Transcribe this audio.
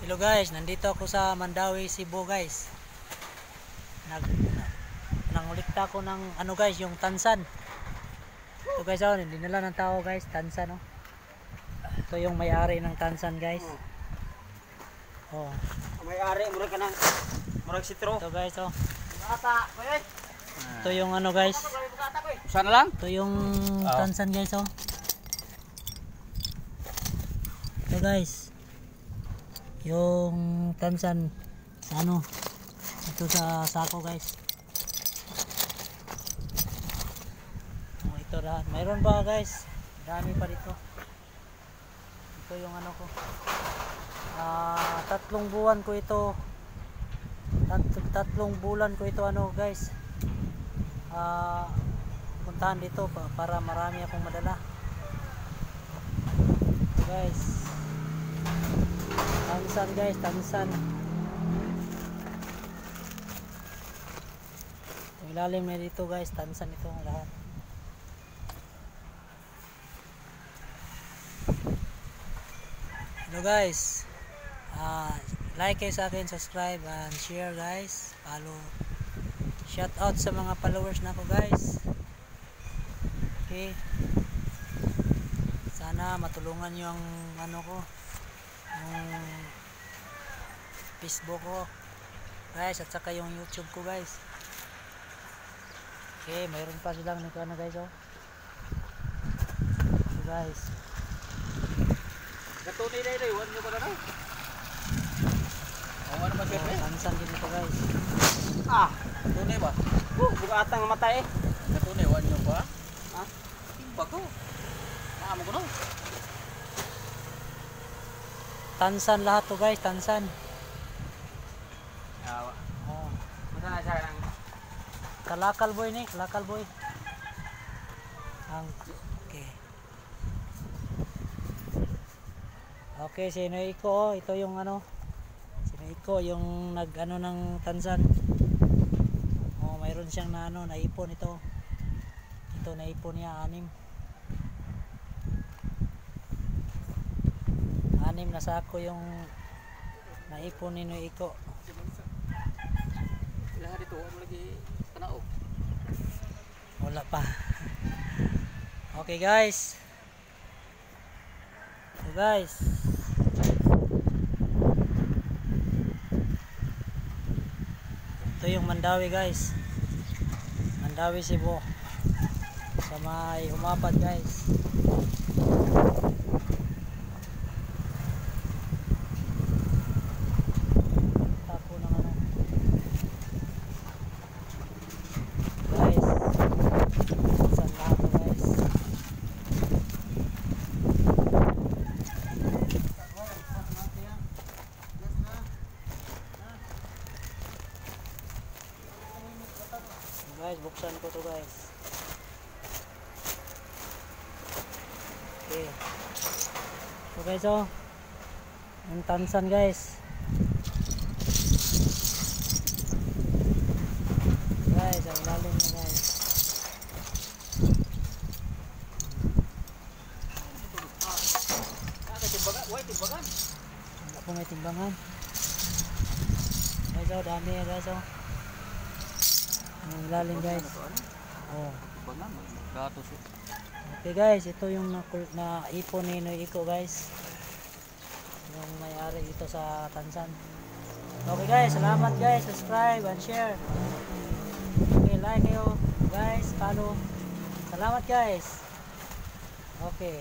Hello guys, nandito ako sa Mandawi, Cebu guys. Nangulikta ko ng ano guys, yung tansan. Ito guys, oh, dinala ng tao guys, tansan oh. Ito yung may-ari ng tansan guys. Oh. May-ari murag ka ng murag sitro. Ito guys oh. Ata, koy. Ito yung ano guys. Sana lang? Ito yung tansan guys oh. Ito guys. Yung tansan sa ano? Ito sa sako guys. Oh, ito lahat. Mayroon ba guys? Dami pa dito. Ito yung ano ko. 3 buwan ko ito. 3 bulan ko ito ano guys. Puntahan dito para marami akong madala. Guys. Tansan guys, tansan. Yung ilalim na dito guys, tansan ito lahat. Hello guys. Like kayo sa akin, subscribe and share guys. Follow. Shout out sa mga followers na ko guys. Okay. Sana matulungan niyo ang ano ko, yung Facebook ko guys, at saka yung YouTube ko guys. Okay, mayroon pa silang ano guys oh. So guys, Gatunay na ito, iwan nyo ko na na. Ano ba siya? tansan din ito guys. Gatunay ba? Bugatang matay eh. Gatunay, iwan nyo ba? Bago. Naamo ko na. Tansan lahat to guys, tansan. Oh. Muna na siya ng Kalakal boy ni, kalakal boy. Okay. Okay, sino iko? Ito yung ano. Sino iko yung nag-ano ng tansan. Oh, mayroon siyang na ano, naipon ito. Ito naipon niya 6 na sako yung naipon ni Iko. lahat ito, ano lagi tanaw. Wala pa. Okay guys. So guys. Ito yung Mandawi guys. Mandawi, Cebu. Sa may Humapad guys. Guys, buksan ko to guys. Okay. So guys oh. Yung tansan guys. Guys, ang lalim na guys. Timbagan. Ako may timbangan. Guys oh, dami guys oh. Ang lalim guys. Oh. Okay guys, ito yung naipon ni Iko guys. Yung may-ari dito sa tansan. Okay guys, salamat guys. Subscribe and share. Okay, like kayo guys, follow. Salamat guys. Okay.